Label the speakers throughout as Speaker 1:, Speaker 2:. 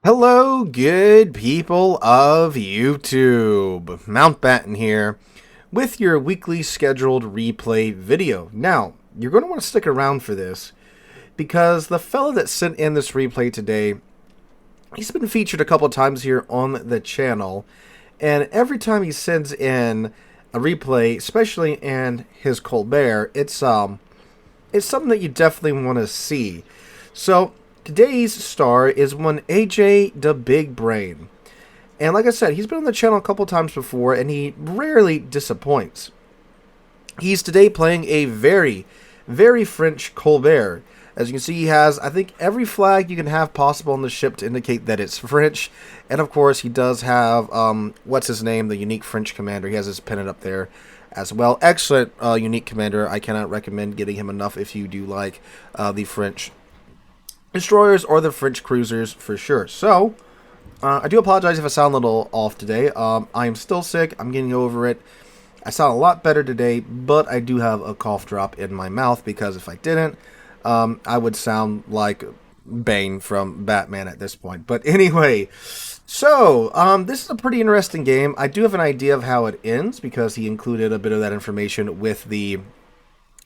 Speaker 1: Hello, good people of YouTube. Mountbatten here with your weekly scheduled replay video. Now, you're going to want to stick around for this because the fella that sent in this replay today, he's been featured a couple times here on the channel, and every time he sends in a replay, especially in his Colbert, it's something that you definitely want to see. So today's star is one AJ the Big Brain. And like I said, he's been on the channel a couple times before, and he rarely disappoints. He's today playing a very, very French Colbert. As you can see, he has, I think, every flag you can have possible on the ship to indicate that it's French. And of course, he does have, what's his name, the unique French commander. He has his pennant up there as well. Excellent unique commander. I cannot recommend getting him enough if you do like the French destroyers or the French cruisers for sure. So, I do apologize if I sound a little off today. I am still sick. I'm getting over it. I sound a lot better today, but I do have a cough drop in my mouth because if I didn't, I would sound like Bane from Batman at this point. But anyway, so this is a pretty interesting game. I do have an idea of how it ends because he included a bit of that information with the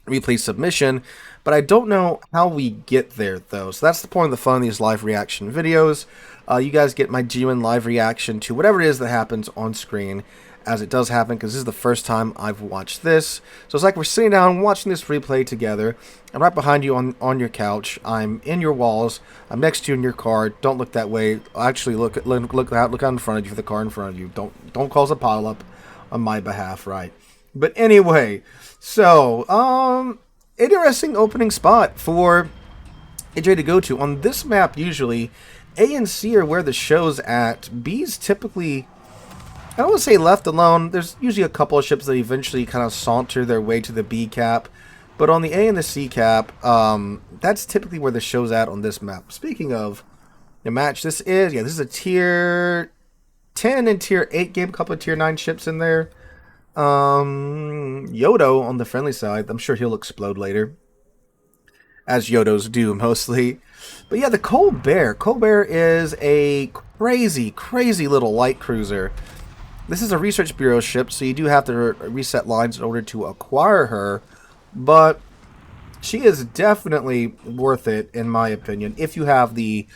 Speaker 1: replay submission, but I don't know how we get there though. So that's the point of the fun of these live reaction videos. You guys get my genuine live reaction to whatever it is that happens on screen as it does happen, because this is the first time I've watched this. So it's like we're sitting down watching this replay together. I'm right behind you on your couch. I'm in your walls. I'm next to you in your car. Don't look that way. Actually, look out in front of you for the car in front of you. Don't cause a pileup on my behalf, right? But anyway, so interesting opening spot for AJ to go to. On this map, usually A and C are where the show's at. B's typically, I don't want to say left alone. There's usually a couple of ships that eventually kind of saunter their way to the B cap. But on the A and the C cap, that's typically where the show's at on this map. Speaking of the match, this is a tier 10 and tier 8 game. A couple of tier 9 ships in there. Yodo on the friendly side. I'm sure he'll explode later, as Yodos do mostly. But yeah, the Colbert. Colbert is a crazy, crazy little light cruiser. This is a Research Bureau ship, so you do have to reset lines in order to acquire her. But she is definitely worth it, in my opinion, if you have the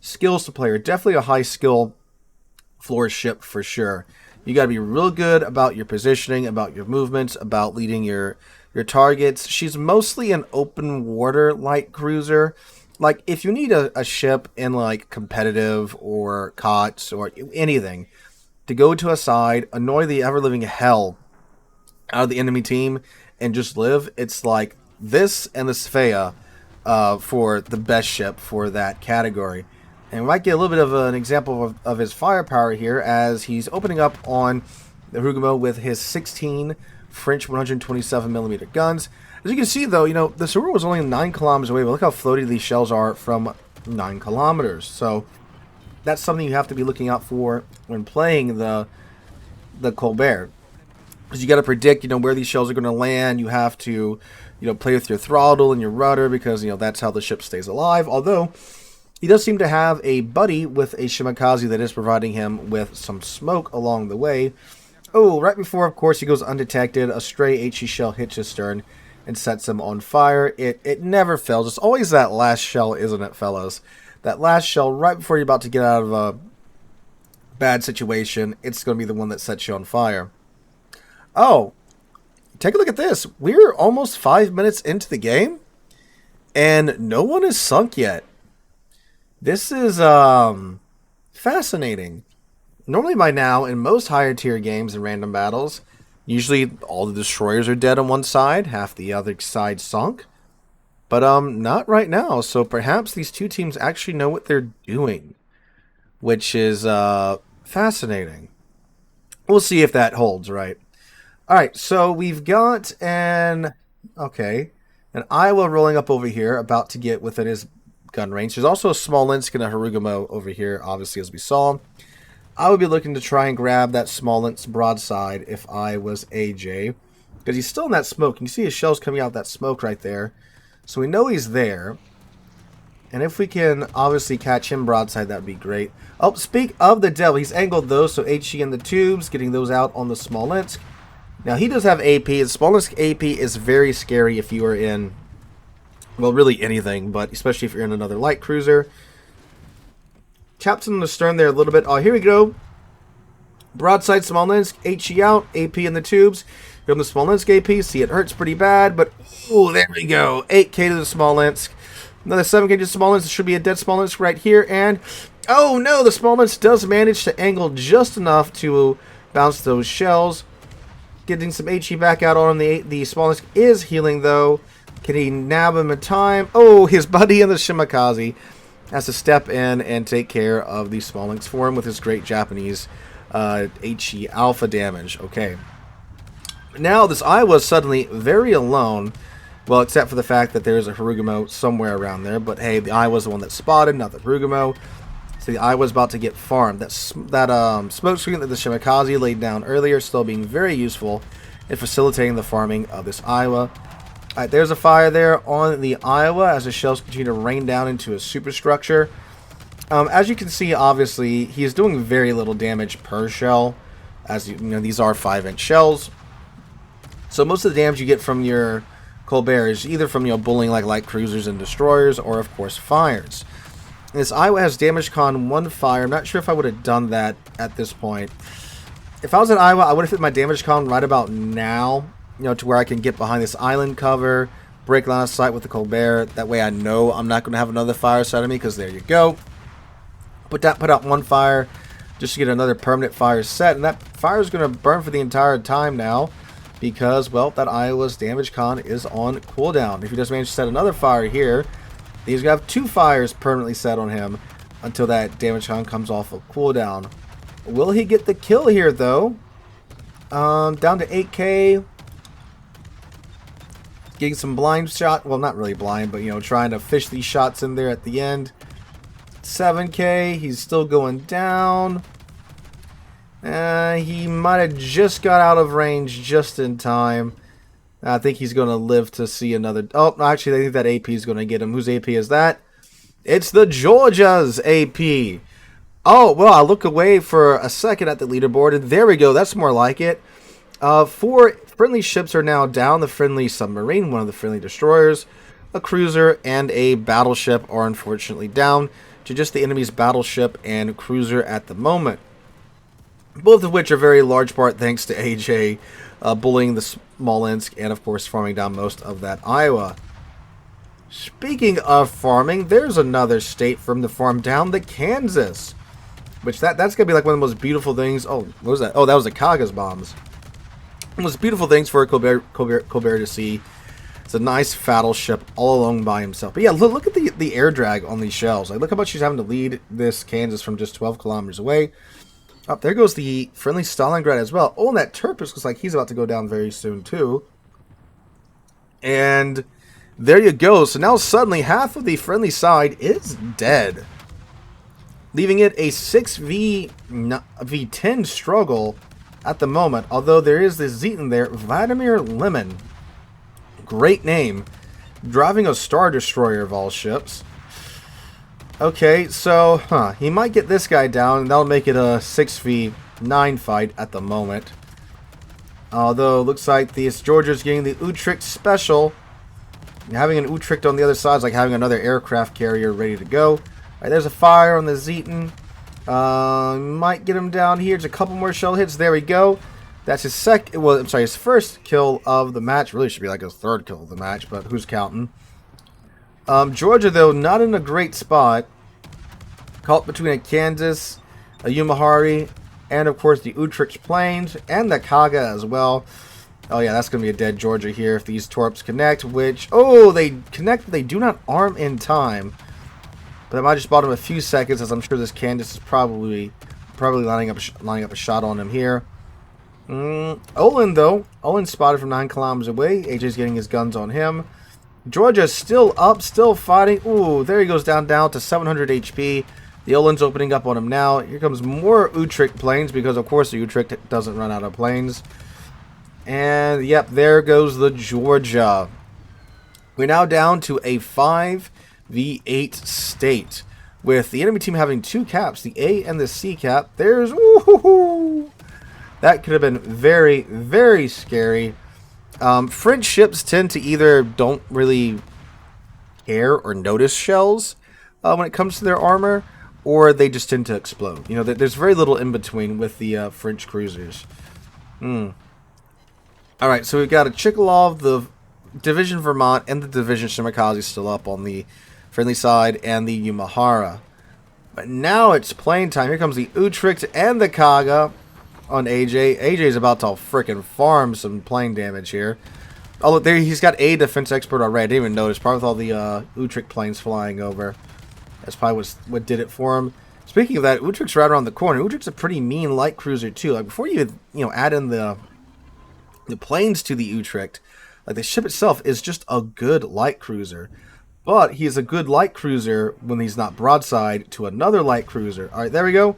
Speaker 1: skills to play her. Definitely a high skill floor ship for sure. You got to be real good about your positioning, about your movements, about leading your targets. She's mostly an open water light cruiser. Like, if you need a ship in, like, competitive or COTS or anything to go to a side, annoy the ever-living hell out of the enemy team, and just live, it's like this and the Sphea for the best ship for that category. And we might get a little bit of an example of his firepower here as he's opening up on the Harugumo with his 16 French 127mm guns. As you can see, though, you know, the Saru was only 9 kilometers away, but look how floaty these shells are from 9 kilometers. So that's something you have to be looking out for when playing the Colbert. Because you got to predict, you know, where these shells are going to land. You have to, you know, play with your throttle and your rudder because, you know, that's how the ship stays alive. Although he does seem to have a buddy with a Shimakaze that is providing him with some smoke along the way. Oh, right before, of course, he goes undetected, a stray HE shell hits his stern and sets him on fire. It never fails. It's always that last shell, isn't it, fellas? That last shell right before you're about to get out of a bad situation, it's going to be the one that sets you on fire. Oh, take a look at this. We're almost 5 minutes into the game, and no one is sunk yet. This is fascinating. Normally by now, in most higher tier games and random battles, usually all the destroyers are dead on one side, half the other side sunk. But not right now, so perhaps these two teams actually know what they're doing, which is fascinating. We'll see if that holds, right? Alright, so we've got an Iowa rolling up over here, about to get within his gun range. There's also a small Linsk and a Harugumo over here, obviously, as we saw. I would be looking to try and grab that small Linsk broadside if I was AJ, because he's still in that smoke. You can see his shells coming out of that smoke right there. So we know he's there. And if we can obviously catch him broadside, that would be great. Oh, speak of the devil. He's angled those, so HE in the tubes, getting those out on the Smolensk. Now, he does have AP. The Smolensk AP is very scary if you are in, well, really anything, but especially if you're in another light cruiser. Chaps on the stern there a little bit. Oh, here we go. Broadside Smolensk, HE out, AP in the tubes. From the Smolensk AP, see it hurts pretty bad, but, ooh, there we go. 8K to the Smolensk. Another 7K to the Smolensk. There should be a dead Smolensk right here, and, oh no, the Smolensk does manage to angle just enough to bounce those shells. Getting some HE back out on him. The Smolensk is healing, though. Can he nab him in time? Oh, his buddy in the Shimakaze has to step in and take care of the Smolensk for him with his great Japanese HE alpha damage. Okay. Now, this Iowa is suddenly very alone. Well, except for the fact that there's a Harugumo somewhere around there. But hey, the Iowa's the one that spotted, not the Harugumo. So the Iowa's about to get farmed. That smoke screen that the Shimakaze laid down earlier still being very useful in facilitating the farming of this Iowa. Alright, there's a fire there on the Iowa as the shells continue to rain down into a superstructure. As you can see, obviously, he is doing very little damage per shell. As you know, these are 5-inch shells. So most of the damage you get from your Colbert is either from, bullying like light cruisers and destroyers, or of course fires. This Iowa has damage con 1 fire. I'm not sure if I would have done that at this point. If I was in Iowa, I would have hit my damage con right about now, to where I can get behind this island cover, break line of sight with the Colbert. That way I know I'm not going to have another fire set on me, because there you go. Put out 1 fire just to get another permanent fire set, and that fire is going to burn for the entire time now, because, well, that Iowa's damage con is on cooldown. If he does manage to set another fire here, he's going to have 2 fires permanently set on him until that damage con comes off of cooldown. Will he get the kill here, though? Down to 8K. Getting some blind shot. Well, not really blind, but, trying to fish these shots in there at the end. 7K. He's still going down. He might have just got out of range just in time. I think he's going to live to see another... Oh, actually, I think that AP is going to get him. Whose AP is that? It's the Georgia's AP. Oh, well, I look away for a second at the leaderboard, and there we go. That's more like it. 4 friendly ships are now down. The friendly submarine, one of the friendly destroyers, a cruiser, and a battleship are unfortunately down to just the enemy's battleship and cruiser at the moment. Both of which are very large part thanks to AJ bullying the Smolensk and, of course, farming down most of that Iowa. Speaking of farming, there's another state from the farm down, the Kansas. Which, that's going to be like one of the most beautiful things. Oh, what was that? Oh, that was the Kaga's bombs. One of the most beautiful things for a Colbert to see. It's a nice battleship all alone by himself. But yeah, look at the air drag on these shells. Like, look how much he's having to lead this Kansas from just 12 kilometers away. Oh, there goes the friendly Stalingrad as well. Oh, and that Turpus looks like he's about to go down very soon, too. And there you go. So now suddenly half of the friendly side is dead, leaving it a 6v10 struggle at the moment. Although there is this Zeton there, Vladimir Lemon. Great name. Driving a Star Destroyer of all ships. Okay, so, he might get this guy down, and that'll make it a 6v9 fight at the moment. Although, it looks like this Georgia's getting the Utrecht special. Having an Utrecht on the other side is like having another aircraft carrier ready to go. Alright, there's a fire on the Zeton. Might get him down here. Just a couple more shell hits. There we go. That's his his first kill of the match. Really should be like his 3rd kill of the match, but who's counting? Georgia, though, not in a great spot. Caught between a Kansas, a Umahari, and, of course, the Utrecht Plains, and the Kaga as well. Oh, yeah, that's going to be a dead Georgia here if these Torps connect, which... Oh, they connect, but they do not arm in time. But I might just bought him a few seconds, as I'm sure this Kansas is probably lining up a shot on him here. Olin, though. Olin spotted from 9 kilometers away. AJ's getting his guns on him. Georgia's still up, still fighting. Ooh, there he goes down to 700 HP. The Olin's opening up on him now. Here comes more Utrecht planes, because, of course, the Utrecht doesn't run out of planes. And, yep, there goes the Georgia. We're now down to a 5 V8 state. With the enemy team having 2 caps, the A and the C cap. There's... Woohoo! That could have been very, very scary. French ships tend to either don't really care or notice shells when it comes to their armor, or they just tend to explode. You know, there's very little in between with the French cruisers. Alright, so we've got a Chikhalov, the Division Vermont, and the Division Shimakaze still up on the friendly side, and the Yumahara. But now it's playing time. Here comes the Utrecht and the Kaga on AJ. AJ's about to frickin' farm some plane damage here. Oh, look, there he's got a defense expert already. I didn't even notice. Probably with all the Utrecht planes flying over. That's probably what did it for him. Speaking of that, Utrecht's right around the corner. Utrecht's a pretty mean light cruiser too. Like before you add in the planes to the Utrecht, like the ship itself is just a good light cruiser. But he's a good light cruiser when he's not broadside to another light cruiser. All right, there we go.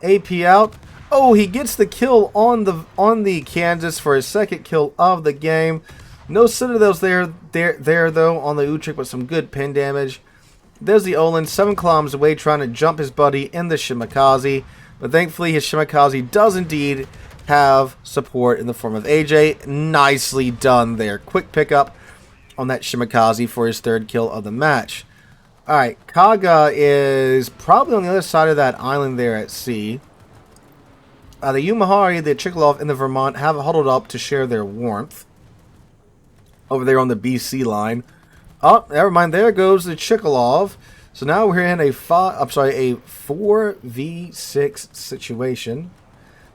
Speaker 1: AP out. Oh, he gets the kill on the Kansas for his second kill of the game. No Citadels there though on the Utrecht, but some good pin damage. There's the Olin, 7 kilometers away, trying to jump his buddy in the Shimakaze. But thankfully, his Shimakaze does indeed have support in the form of AJ. Nicely done there. Quick pickup on that Shimakaze for his 3rd kill of the match. Alright, Kaga is probably on the other side of that island there at sea. The Yumahari, the Chikhalov, and the Vermont have huddled up to share their warmth. Over there on the BC line. Oh, never mind. There goes the Chikhalov. So now we're in a 4v6 situation.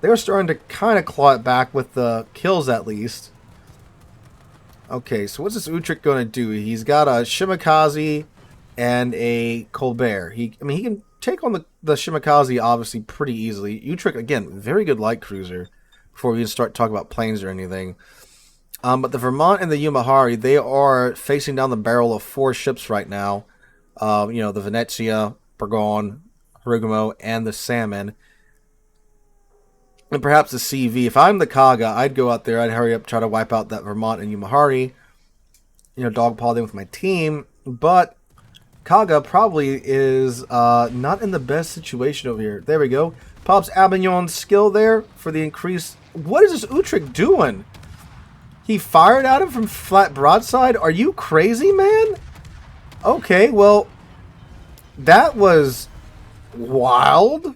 Speaker 1: They're starting to kind of claw it back with the kills at least. Okay, so what's this Utrecht going to do? He's got a Shimakaze and a Colbert. He can take on the Shimakaze obviously pretty easily. Utrecht, again, very good light cruiser before we even start talking about planes or anything. But the Vermont and the Yumahari, they are facing down the barrel of 4 ships right now. The Venezia, Burgon, Harugumo, and the Salmon. And perhaps the CV. If I'm the Kaga, I'd go out there, I'd hurry up, try to wipe out that Vermont and Yumahari. Dogpaw them with my team. But Kaga probably is not in the best situation over here. There we go. Pops Abignon's skill there for the increase. What is this Utrecht doing? He fired at him from flat broadside? Are you crazy, man? Okay, well, that was wild.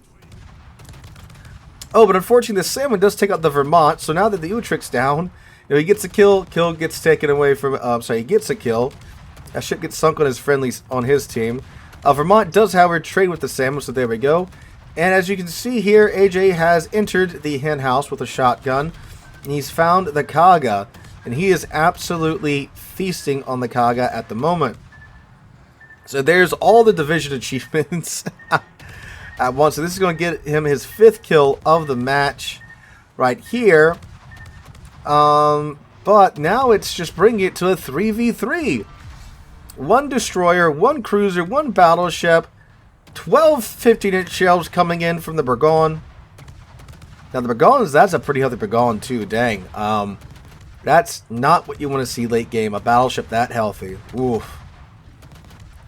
Speaker 1: Oh, but unfortunately, the Salmon does take out the Vermont. So now that the Utrecht's down, he gets a kill. Kill gets taken away from. He gets a kill. That ship gets sunk on his friendlies on his team. Vermont does, however, trade with the Salmon. So there we go. And as you can see here, AJ has entered the hen house with a shotgun. And he's found the Kaga. And he is absolutely feasting on the Kaga at the moment. So there's all the division achievements at once. So this is going to get him his 5th kill of the match right here. But now it's just bringing it to a 3v3. 1 destroyer, 1 cruiser, 1 battleship. 12 15-inch shells coming in from the Burgon. Now the Burgon, that's a pretty healthy Burgon too. Dang. That's not what you want to see late game. A battleship that healthy. Oof.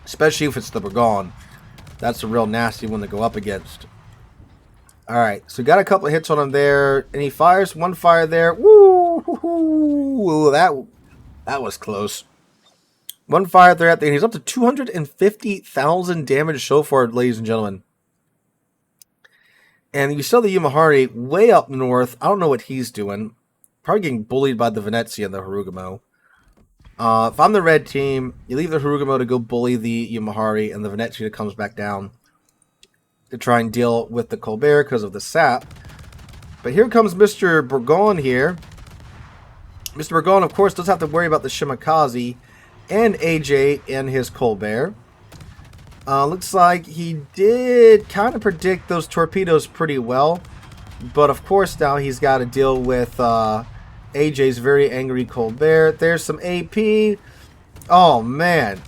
Speaker 1: Especially if it's the Burgon. That's a real nasty one to go up against. Alright, so got a couple of hits on him there. And he fires 1 fire there. Woo! That was close. 1 fire there at the end. He's up to 250,000 damage so far, ladies and gentlemen. And you saw the Yumahari way up north. I don't know what he's doing. Probably getting bullied by the Venezia and the Harugumo. If I'm the red team, you leave the Harugumo to go bully the Yumahari, and the Venezia comes back down to try and deal with the Colbert because of the sap. But here comes Mr. Burgon here. Mr. Burgon, of course, does have to worry about the Shimakaze and AJ and his Colbert. Looks like he did kind of predict those torpedoes pretty well. But, of course, now he's got to deal with AJ's very angry Colbert. There's some AP. Oh, man.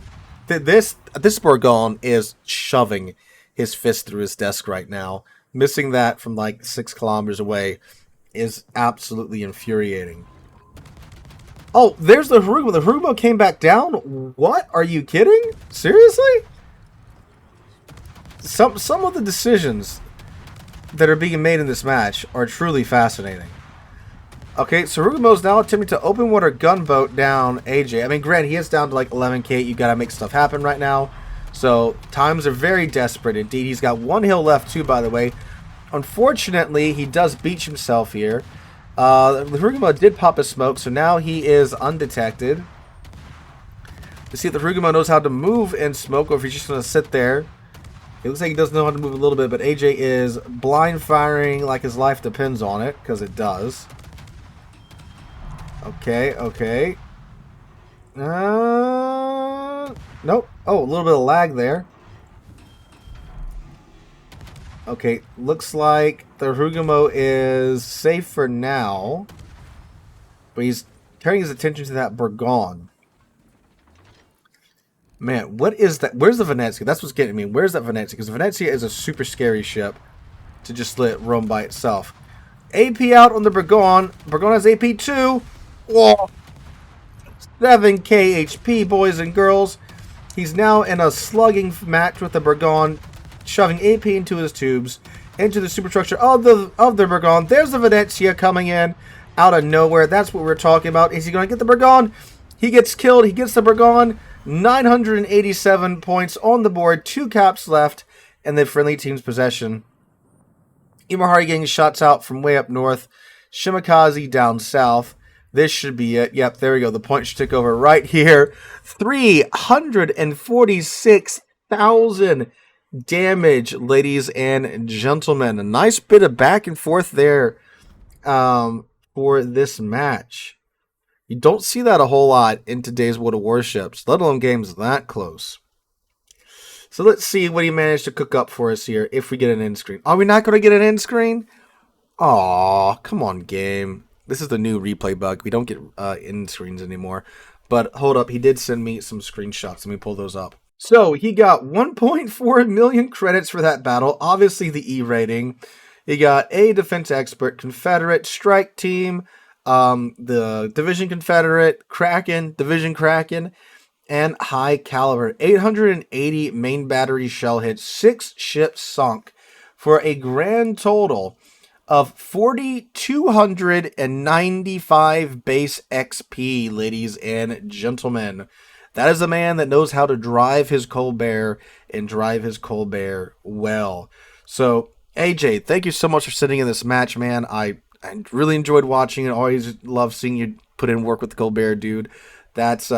Speaker 1: This Burgon is shoving his fist through his desk right now. Missing that from like 6 kilometers away is absolutely infuriating. Oh, there's the Harugumo. The Harugumo came back down? What? Are you kidding? Seriously? Some of the decisions that are being made in this match are truly fascinating. Okay, so Harugumo's now attempting to open water gunboat down AJ. I mean, granted, he is down to like 11k. You gotta make stuff happen right now. So, times are very desperate indeed. He's got one hill left too, by the way. Unfortunately, he does beach himself here. The Harugumo did pop a smoke, so now he is undetected. Let's see if the Harugumo knows how to move in smoke, or if he's just going to sit there. It looks like he does know how to move a little bit, but AJ is blind firing like his life depends on it, because it does. Okay, okay. Nope. Oh, a little bit of lag there. Okay, looks like the Harugumo is safe for now. But he's turning his attention to that Burgon. Man, what is that? Where's the Venezia? That's what's getting me. Where's that Venezia? Because Venezia is a super scary ship to just let roam by itself. AP out on the Burgon. Burgon has AP too. Whoa. 7k HP, boys and girls. He's now in a slugging match with the Burgon, shoving AP into his tubes, into the superstructure of the Burgon. There's the Venezia coming in out of nowhere. That's what we're talking about. Is he going to get the Burgon? He gets killed. He gets the Burgon. 987 points on the board. 2 caps left in the friendly team's possession. Imahari getting shots out from way up north. Shimakaze down south. This should be it. Yep, there we go. The point should take over right here. 346,000 damage, ladies and gentlemen. A nice bit of back and forth there for this match. You don't see that a whole lot in today's World of Warships, let alone games that close. So let's see what he managed to cook up for us here if we get an end screen. Are we not going to get an end screen? Aw, come on, game. This is the new replay bug. We don't get end screens anymore. But hold up, he did send me some screenshots. Let me pull those up. So he got 1.4 million credits for that battle. Obviously the E rating. He got A Defense Expert, Confederate, Strike Team, the Division Confederate, Kraken, Division Kraken, and High Caliber. 880 main battery shell hits, 6 ships sunk for a grand total of 4,295 base XP, ladies and gentlemen. That is a man that knows how to drive his Colbert and drive his Colbert well. So, AJ, thank you so much for sitting in this match, man. I really enjoyed watching it. Always love seeing you put in work with the Colbert, dude. That's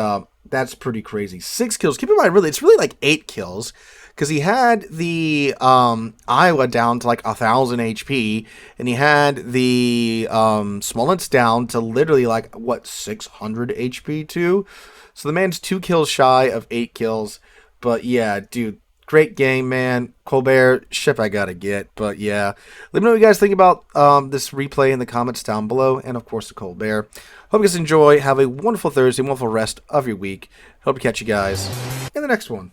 Speaker 1: pretty crazy. 6 kills. Keep in mind, really, it's really like 8 kills. Because he had the Iowa down to like 1,000 HP, and he had the Smolensk down to literally like, what, 600 HP too? So the man's 2 kills shy of 8 kills. But yeah, dude, great game, man. Colbert, ship I gotta get. But yeah, let me know what you guys think about this replay in the comments down below. And of course, the Colbert. Hope you guys enjoy. Have a wonderful Thursday, wonderful rest of your week. Hope to catch you guys in the next one.